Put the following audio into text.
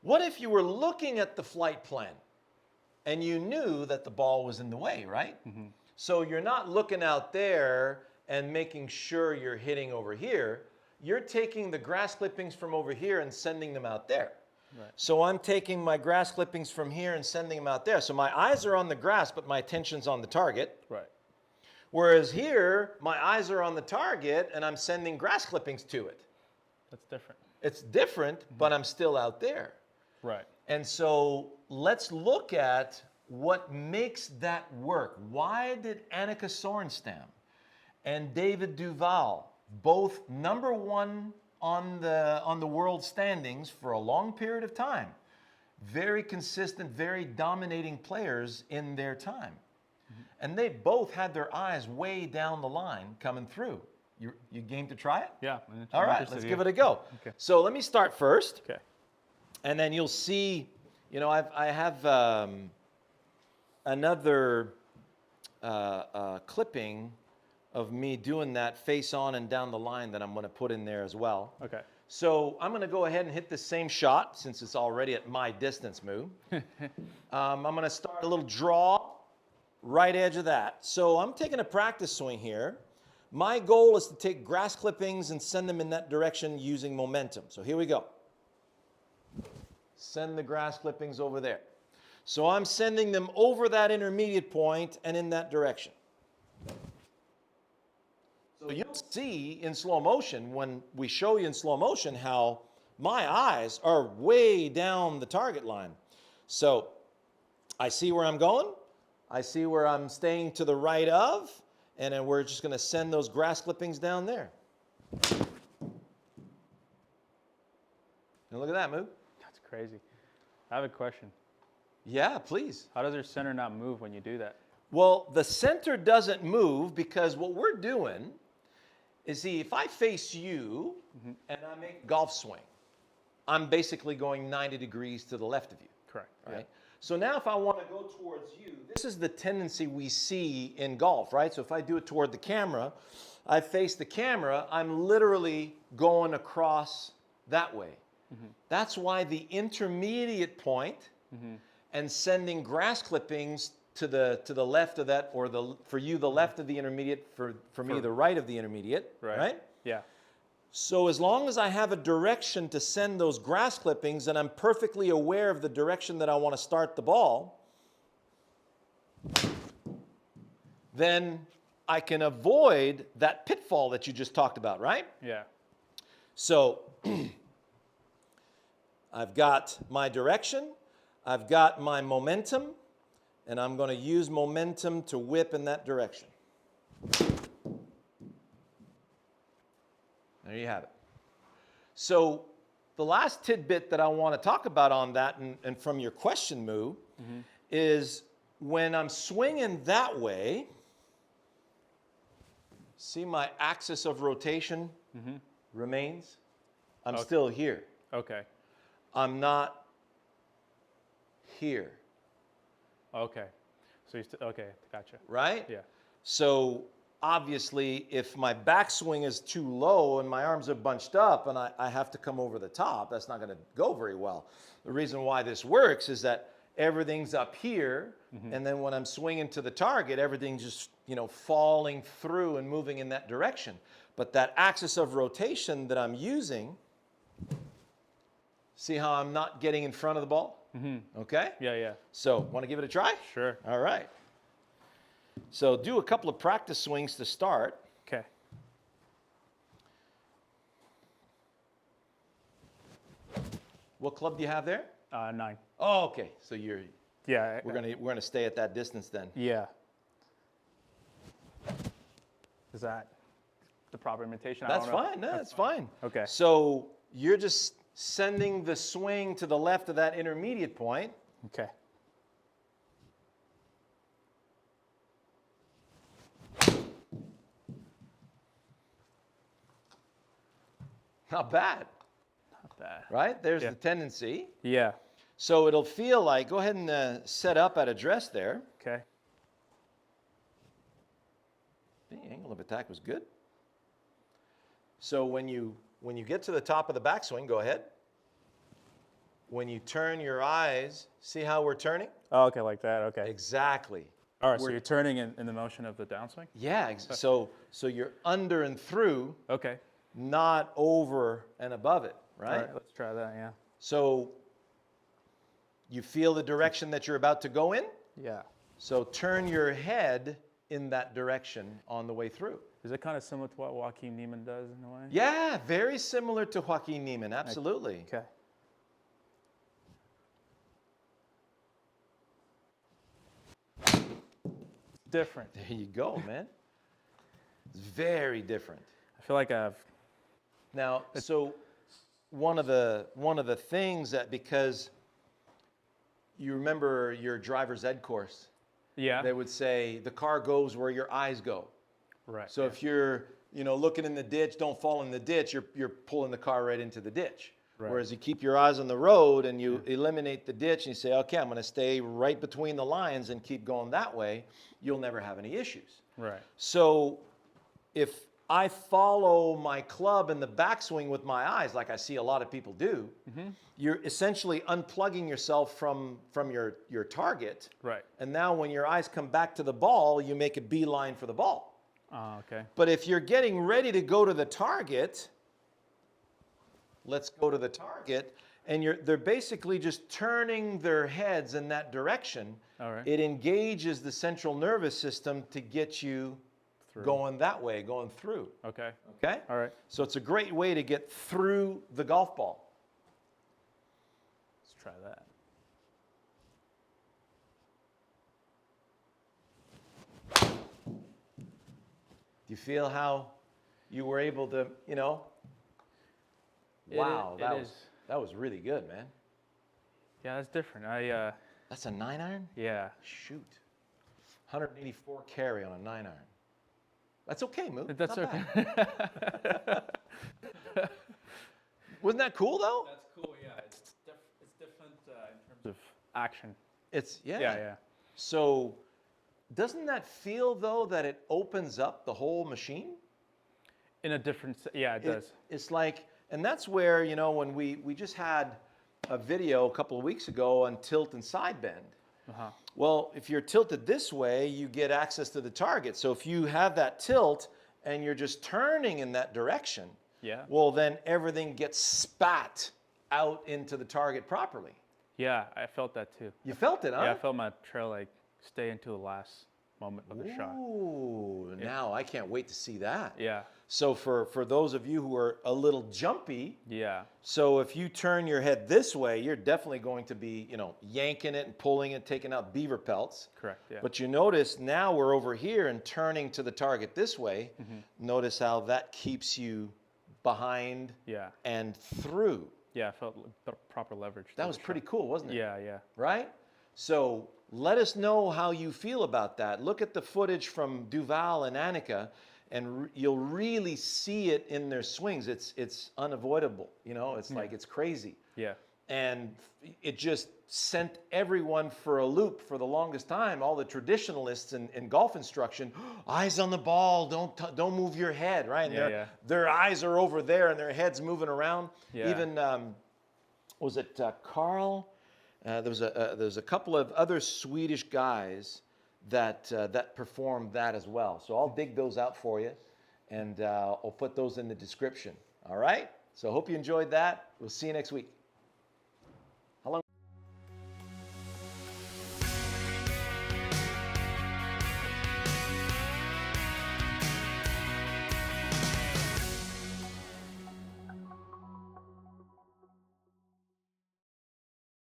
What if you were looking at the flight plan and you knew that the ball was in the way, right? So you're not looking out there and making sure you're hitting over here. You're taking the grass clippings from over here and sending them out there. Right. So I'm taking my grass clippings from here and sending them out there. So my eyes are on the grass, but my attention's on the target. Right. Whereas here, my eyes are on the target and I'm sending grass clippings to it. That's different. It's different, but I'm still out there. Right. And so let's look at what makes that work. Why did Annika Sorenstam and David Duval, both #1 on the world standings for a long period of time, very consistent, very dominating players in their time, and they both had their eyes way down the line coming through. You game to try it? Yeah. All right, let's give it a go. Okay. So let me start first. Okay. And then you'll see, you know, I have another clipping of me doing that face on and down the line that I'm going to put in there as well. Okay. So I'm going to go ahead and hit the same shot since it's already at my distance move. I'm going to start a little draw, right edge of that. So I'm taking a practice swing here. My goal is to take grass clippings and send them in that direction using momentum. So here we go. Send the grass clippings over there. So I'm sending them over that intermediate point and in that direction. So you'll see in slow motion, when we show you in slow motion, how my eyes are way down the target line. So I see where I'm going. I see where I'm staying to the right of, and then we're just going to send those grass clippings down there. And look at that move. That's crazy. I have a question. Yeah, please. How does your center not move when you do that? Well, the center doesn't move because what we're doing is, see, if I face you and I make a golf swing, I'm basically going 90 degrees to the left of you. Correct. Right? So now if I want to go towards you, this is the tendency we see in golf, right? So if I do it toward the camera, I face the camera, I'm literally going across that way. That's why the intermediate point and sending grass clippings to the left of that, or for you the left of the intermediate, for me the right of the intermediate, right? Yeah. So as long as I have a direction to send those grass clippings and I'm perfectly aware of the direction that I want to start the ball, then I can avoid that pitfall that you just talked about, right? Yeah. So I've got my direction, I've got my momentum, and I'm going to use momentum to whip in that direction. There you have it. So the last tidbit that I want to talk about on that, and from your question, Moo, is when I'm swinging that way, see my axis of rotation remains? I'm still here. Okay. I'm not here. Okay. So okay, gotcha. Right? Yeah. So obviously, if my backswing is too low and my arms are bunched up and I have to come over the top, that's not going to go very well. The reason why this works is that everything's up here, and then when I'm swinging to the target, everything's just, you know, falling through and moving in that direction. But that axis of rotation that I'm using, see how I'm not getting in front of the ball? Okay? Yeah, yeah. So, want to give it a try? Sure. All right. So do a couple of practice swings to start. Okay. What club do you have there? 9. Oh, okay. So we're Yeah. gonna stay at that distance then. Yeah. Is that the proper imitation? I That's don't know. fine. No, that's fine. Okay. So you're just sending the swing to the left of that intermediate point. Okay. Not bad, Not bad. right? There's Yeah. the tendency. Yeah. So it'll feel like, go ahead and set up at address there. Okay. The angle of attack was good. So when you get to the top of the backswing, go ahead. when you turn your eyes, see how we're turning? Oh, okay, like that. Okay. Exactly. All right. So you're turning in the motion of the downswing. Yeah, so you're under and through, Okay. not over and above it, All right? right. Let's try that. Yeah. So you feel the direction that you're about to go in? Yeah. So turn your head in that direction on the way through. Is it kind of similar to what Joaquin Neiman does in a way? Yeah, very similar to Joaquin Neiman, absolutely. Okay. Different. There you go, man. It's very different. I feel like I've. Now, so one of the things that, because you remember your driver's ed course, Yeah. they would say the car goes where your eyes go. Right. So if you're, looking in the ditch, don't fall in the ditch, you're pulling the car right into the ditch. Right. Whereas you keep your eyes on the road and you eliminate the ditch and you say, okay, I'm going to stay right between the lines and keep going that way, you'll never have any issues. Right. So if I follow my club in the backswing with my eyes, like I see a lot of people do, you're essentially unplugging yourself from your target. Right. And now when your eyes come back to the ball, you make a beeline for the ball. Oh, okay. But if you're getting ready to go to the target, let's go to the target, and they're basically just turning their heads in that direction. All right. It engages the central nervous system to get you going that way, going through. Okay. Okay? All right. So it's a great way to get through the golf ball. Let's try that. Do you feel how you were able to, wow, that was really good, man. Yeah, that's different. That's a 9-iron? Yeah. Shoot. 184 carry on a 9-iron. That's okay, Moo. That's Not okay. bad. Wasn't that cool, though? That's cool. Yeah. It's different in terms of action. It's, yeah. Yeah. So doesn't that feel, though, that it opens up the whole machine? In a different. Yeah, it does. It's like, and that's where, when we just had a video a couple of weeks ago on tilt and side bend. Uh-huh. Well, if you're tilted this way, you get access to the target. So if you have that tilt and you're just turning in that direction, Yeah. well, then everything gets spat out into the target properly. Yeah, I felt that too. You felt it, huh? Yeah, I felt my trail like stay into the last moment of the shot. Ooh, now I can't wait to see that. Yeah. So for those of you who are a little jumpy, Yeah. so if you turn your head this way, you're definitely going to be, yanking it and pulling it, taking out beaver pelts. Correct. Yeah. But you notice now we're over here and turning to the target this way. Notice how that keeps you behind Yeah. and through. Yeah, I felt proper leverage. That was pretty cool, wasn't it? Yeah. Right? So let us know how you feel about that. Look at the footage from Duval and Annika, and you'll really see it in their swings. It's unavoidable. It's like it's crazy. Yeah. And it just sent everyone for a loop for the longest time. All the traditionalists in golf instruction, eyes on the ball, don't move your head, right? And their eyes are over there and their head's moving around. Yeah. Even was it Carl? There was a couple of other Swedish guys that performed that as well. So I'll dig those out for you, and I'll put those in the description. All right? So I hope you enjoyed that. We'll see you next week.